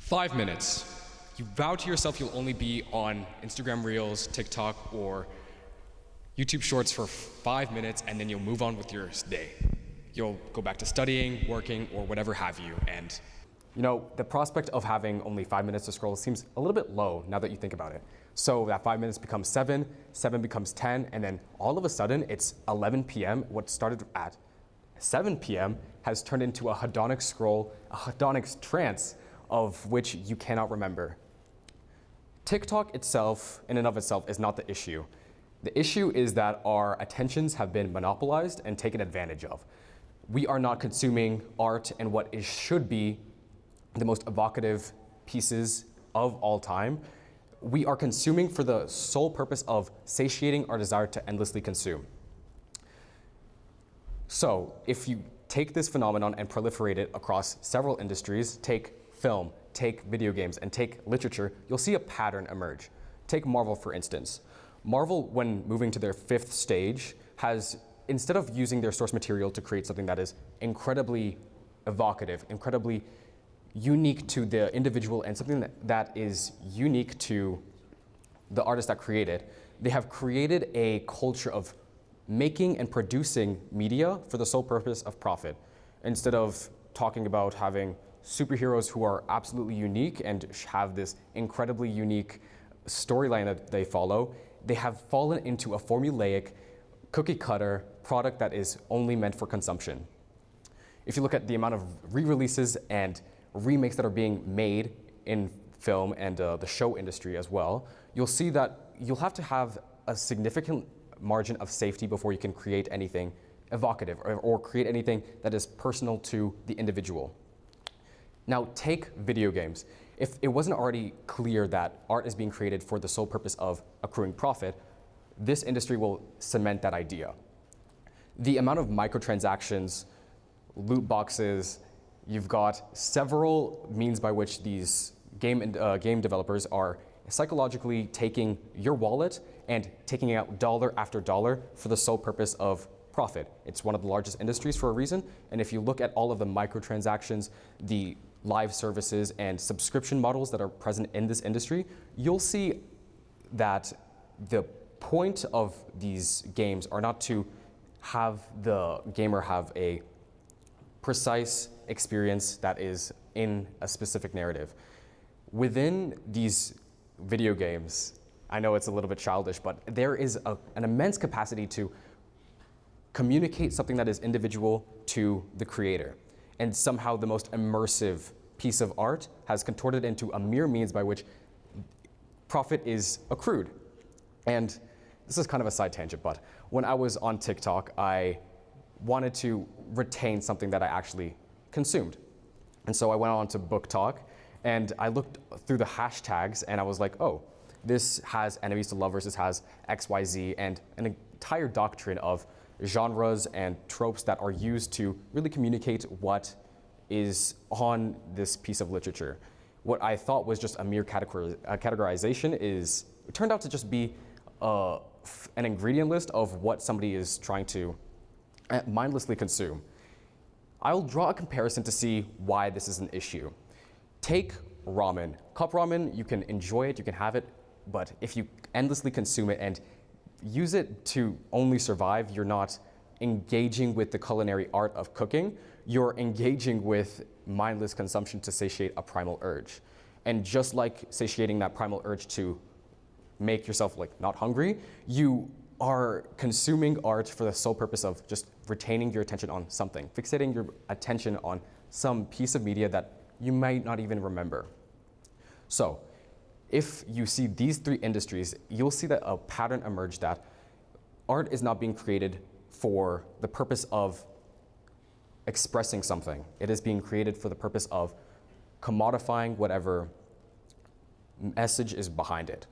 5 minutes. You vow to yourself you'll only be on Instagram Reels, TikTok, or YouTube Shorts for 5 minutes, and then you'll move on with your day. You'll go back to studying, working, or whatever have you. And the prospect of having only 5 minutes to scroll seems a little bit low now that you think about it. So that 5 minutes becomes 7, 7 becomes 10, and then all of a sudden it's 11 p.m. What started at 7 p.m. has turned into a hedonic scroll, a hedonic trance of which you cannot remember. TikTok itself, in and of itself, is not the issue. The issue is that our attentions have been monopolized and taken advantage of. We are not consuming art and what should be the most evocative pieces of all time. We are consuming for the sole purpose of satiating our desire to endlessly consume. So if you take this phenomenon and proliferate it across several industries, take film, take video games, and take literature, you'll see a pattern emerge. Take Marvel, for instance. Marvel, when moving to their 5th stage, has, instead of using their source material to create something that is incredibly evocative, incredibly unique to the individual, and something that is unique to the artist that created, they have created a culture of making and producing media for the sole purpose of profit. Instead of talking about having superheroes who are absolutely unique and have this incredibly unique storyline that they follow, they have fallen into a formulaic, cookie-cutter product that is only meant for consumption. If you look at the amount of re-releases and remakes that are being made in film and the show industry as well, you'll see that you'll have to have a significant margin of safety before you can create anything evocative or create anything that is personal to the individual. Now take video games. If it wasn't already clear that art is being created for the sole purpose of accruing profit, this industry will cement that idea. The amount of microtransactions, loot boxes, you've got several means by which these game developers are psychologically taking your wallet and taking out dollar after dollar for the sole purpose of profit. It's one of the largest industries for a reason, and if you look at all of the microtransactions, the live services and subscription models that are present in this industry, you'll see that the point of these games are not to have the gamer have a precise experience that is in a specific narrative. Within these video games, I know it's a little bit childish, but there is an immense capacity to communicate something that is individual to the creator. And somehow the most immersive piece of art has contorted into a mere means by which profit is accrued. And this is kind of a side tangent, but when I was on TikTok, I wanted to retain something that I actually consumed. And so I went on to Book Talk, and I looked through the hashtags, and I was like, oh, this has enemies to lovers, this has XYZ, and an entire doctrine of genres and tropes that are used to really communicate what is on this piece of literature. What I thought was just a mere categorization it turned out to just be an ingredient list of what somebody is trying to mindlessly consume. I'll draw a comparison to see why this is an issue. Take ramen. Cup ramen, you can enjoy it, you can have it, but if you endlessly consume it and use it to only survive, you're not engaging with the culinary art of cooking, you're engaging with mindless consumption to satiate a primal urge. And just like satiating that primal urge to make yourself not hungry, you are consuming art for the sole purpose of just retaining your attention on something, fixating your attention on some piece of media that you might not even remember. So, if you see these 3 industries, you'll see that a pattern emerge that art is not being created for the purpose of expressing something. It is being created for the purpose of commodifying whatever message is behind it.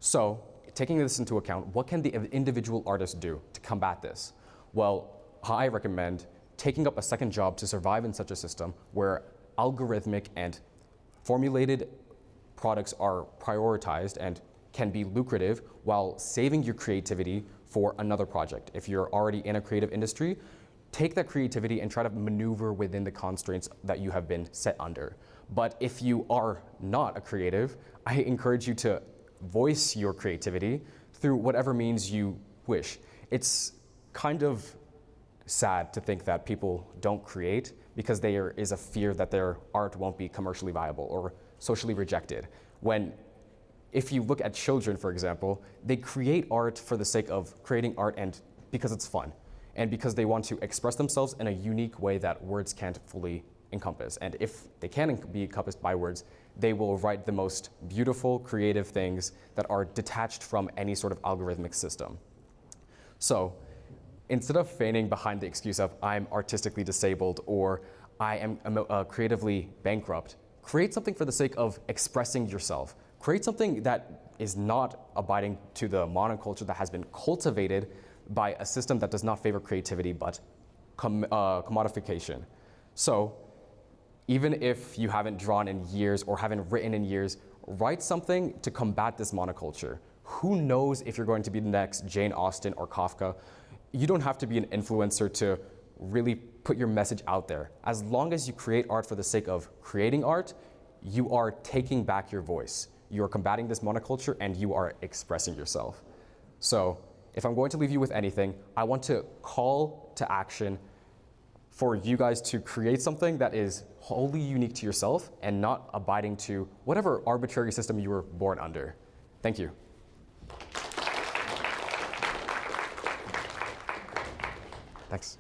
So, taking this into account, what can the individual artist do to combat this? Well, I recommend taking up a second job to survive in such a system where algorithmic and formulated products are prioritized and can be lucrative while saving your creativity for another project. If you're already in a creative industry, take that creativity and try to maneuver within the constraints that you have been set under. But if you are not a creative, I encourage you to voice your creativity through whatever means you wish. It's kind of sad to think that people don't create because there is a fear that their art won't be commercially viable or socially rejected. When, if you look at children, for example, they create art for the sake of creating art and because it's fun and because they want to express themselves in a unique way that words can't fully encompass. And if they can be encompassed by words, they will write the most beautiful, creative things that are detached from any sort of algorithmic system. So instead of feigning behind the excuse of I'm artistically disabled or I am creatively bankrupt, create something for the sake of expressing yourself. Create something that is not abiding to the monoculture that has been cultivated by a system that does not favor creativity but commodification. So even if you haven't drawn in years or haven't written in years, write something to combat this monoculture. Who knows if you're going to be the next Jane Austen or Kafka? You don't have to be an influencer to really put your message out there. As long as you create art for the sake of creating art, you are taking back your voice. You are combating this monoculture and you are expressing yourself. So if I'm going to leave you with anything, I want to call to action for you guys to create something that is wholly unique to yourself and not abiding to whatever arbitrary system you were born under. Thank you. Thanks.